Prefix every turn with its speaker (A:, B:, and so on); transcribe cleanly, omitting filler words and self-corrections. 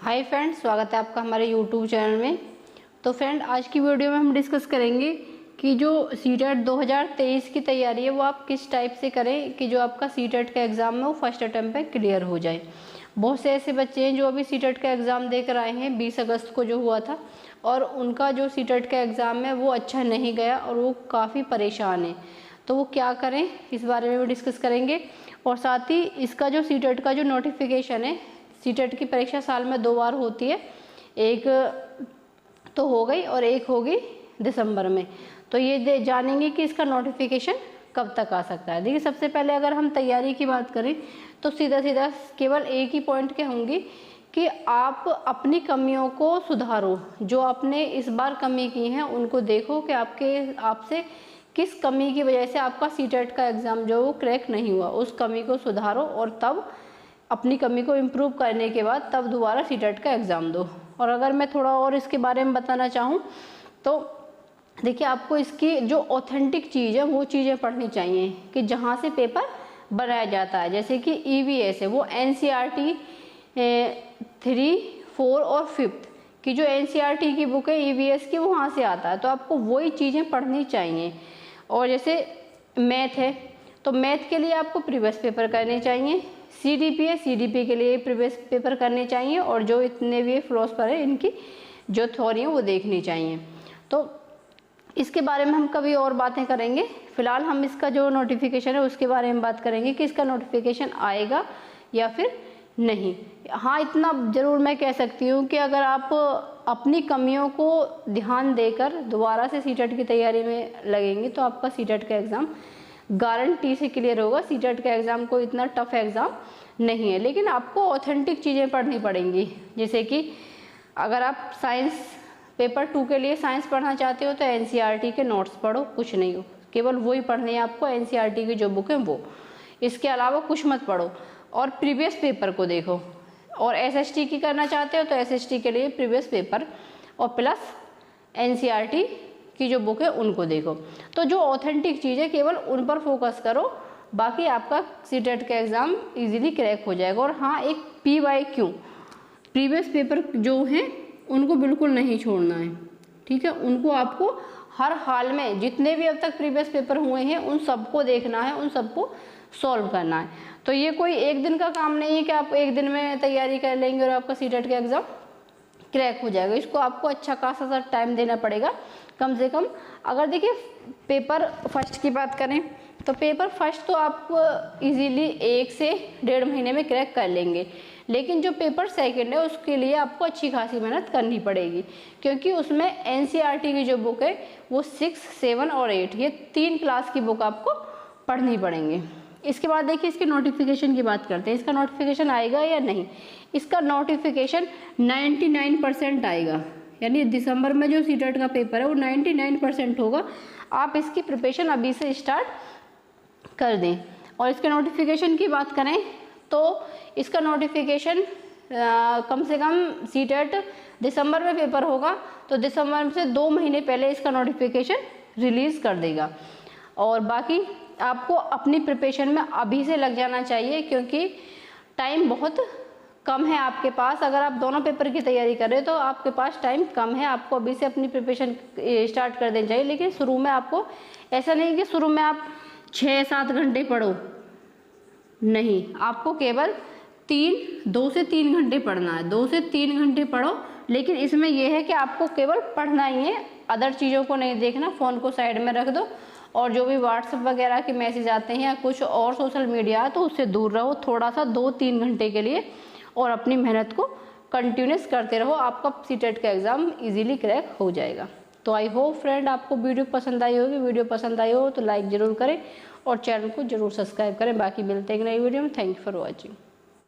A: Hi friends, स्वागत है आपका हमारे यूट्यूब चैनल में। तो फ्रेंड, आज की वीडियो में हम डिस्कस करेंगे कि जो सीटेट 2023 की तैयारी है वो आप किस टाइप से करें कि जो आपका सीटेट का एग्ज़ाम है वो फर्स्ट अटेम्प्ट पे क्लियर हो जाए। बहुत से ऐसे बच्चे हैं जो अभी सीटेट का एग्ज़ाम दे कर आए हैं 20 अगस्त को जो हुआ था, और उनका जो सीटेट का एग्ज़ाम है वो अच्छा नहीं गया और वो काफ़ी परेशान है। तो वो क्या करें, इस बारे में भी डिस्कस करेंगे। और साथ ही इसका जो सीटेट का जो नोटिफिकेशन है, सीटेट की परीक्षा साल में 2 बार होती है, एक तो हो गई और एक होगी दिसंबर में। तो ये जानेंगे कि इसका नोटिफिकेशन कब तक आ सकता है। देखिए, सबसे पहले अगर हम तैयारी की बात करें तो सीधा सीधा केवल एक ही पॉइंट के होंगी कि आप अपनी कमियों को सुधारो। जो आपने इस बार कमी की हैं उनको देखो कि आपसे किस कमी की वजह से आपका सीटेट का एग्ज़ाम जो वो क्रैक नहीं हुआ, उस कमी को सुधारो और तब अपनी कमी को इम्प्रूव करने के बाद तब दोबारा सीटेट का एग्ज़ाम दो। और अगर मैं थोड़ा और इसके बारे में बताना चाहूँ तो देखिए, आपको इसकी जो ऑथेंटिक चीज़ है वो चीज़ें पढ़नी चाहिए कि जहाँ से पेपर बनाया जाता है। जैसे कि EVS है, वो NCERT 3, 4 और 5 की जो NCERT की बुक है EVS की, वो वहाँ से आता है। तो आपको वही चीज़ें पढ़नी चाहिए। और जैसे मैथ है तो मैथ के लिए आपको प्रीवियस पेपर करने चाहिए। CDP है, CDP के लिए प्रीवियस पेपर करने चाहिए। और जो इतने भी फिलोसफर है इनकी जो थ्योरी है वो देखनी चाहिए। तो इसके बारे में हम कभी और बातें करेंगे। फिलहाल हम इसका जो नोटिफिकेशन है उसके बारे में बात करेंगे कि इसका नोटिफिकेशन आएगा या फिर नहीं। हाँ, इतना ज़रूर मैं कह सकती हूँ कि अगर आप अपनी कमियों को ध्यान देकर दोबारा से सीटेट की तैयारी में लगेंगे तो आपका सीटेट का एग्ज़ाम गारंटी से क्लियर होगा। सीटेट का एग्ज़ाम कोई इतना टफ एग्ज़ाम नहीं है, लेकिन आपको ऑथेंटिक चीज़ें पढ़नी पड़ेंगी। जैसे कि अगर आप साइंस पेपर 2 के लिए साइंस पढ़ना चाहते हो तो NCERT के नोट्स पढ़ो, कुछ नहीं हो, केवल वही पढ़ने हैं आपको, NCERT की जो बुक है वो। इसके अलावा कुछ मत पढ़ो और प्रीवियस पेपर को देखो। और SST की करना चाहते हो तो SST के लिए प्रीवियस पेपर और प्लस NCERT की जो बुक है उनको देखो। तो जो ऑथेंटिक चीज़ है केवल उन पर फोकस करो, बाकी आपका सीटेट का एग्ज़ाम इजीली क्रैक हो जाएगा। और हाँ, एक PYQ प्रीवियस पेपर जो हैं उनको बिल्कुल नहीं छोड़ना है, ठीक है। उनको आपको हर हाल में जितने भी अब तक प्रीवियस पेपर हुए हैं उन सबको देखना है, उन सबको सॉल्व करना है। तो ये कोई एक दिन का काम नहीं है कि आप एक दिन में तैयारी कर लेंगे और आपका सीटेट का एग्ज़ाम क्रैक हो जाएगा। इसको आपको अच्छा खासा सा टाइम देना पड़ेगा, कम से कम। अगर देखिए पेपर फर्स्ट की बात करें तो पेपर फर्स्ट तो आप इजीली 1 से 1.5 महीने में क्रैक कर लेंगे, लेकिन जो पेपर सेकंड है उसके लिए आपको अच्छी खासी मेहनत करनी पड़ेगी, क्योंकि उसमें NCERT की जो बुक है वो 6, 7 और 8 ये 3 क्लास की बुक आपको पढ़नी पड़ेंगी। इसके बाद देखिए, इसके नोटिफिकेशन की बात करते हैं। इसका नोटिफिकेशन आएगा या नहीं। इसका नोटिफिकेशन 99% आएगा, यानी दिसंबर में जो सीटेट का पेपर है वो 99% होगा। आप इसकी प्रिपरेशन अभी से स्टार्ट कर दें। और इसके नोटिफिकेशन की बात करें तो इसका नोटिफिकेशन कम से कम सीटेट दिसंबर में पेपर होगा तो दिसंबर से 2 महीने पहले इसका नोटिफिकेशन रिलीज़ कर देगा। और बाकी आपको अपनी प्रिपरेशन में अभी से लग जाना चाहिए, क्योंकि टाइम बहुत कम है आपके पास। अगर आप दोनों पेपर की तैयारी कर रहे हो तो आपके पास टाइम कम है, आपको अभी से अपनी प्रिपरेशन स्टार्ट कर देनी चाहिए। लेकिन शुरू में आपको ऐसा नहीं कि शुरू में आप 6-7 घंटे पढ़ो, नहीं, आपको केवल 2 से 3 घंटे पढ़ना है। 2 से 3 घंटे पढ़ो, लेकिन इसमें यह है कि आपको केवल पढ़ना ही है, अदर चीज़ों को नहीं देखना। फ़ोन को साइड में रख दो और जो भी व्हाट्सएप वगैरह के मैसेज आते हैं या कुछ और सोशल मीडिया है तो उससे दूर रहो थोड़ा सा 2-3 घंटे के लिए, और अपनी मेहनत को कंटिन्यूस करते रहो। आपका सीटेट का एग्ज़ाम इजीली क्रैक हो जाएगा। तो आई होप फ्रेंड आपको वीडियो पसंद आई होगी। वीडियो पसंद आई हो तो लाइक ज़रूर करें और चैनल को ज़रूर सब्सक्राइब करें। बाकी मिलते हैं एक नई वीडियो में। Thank you for watching.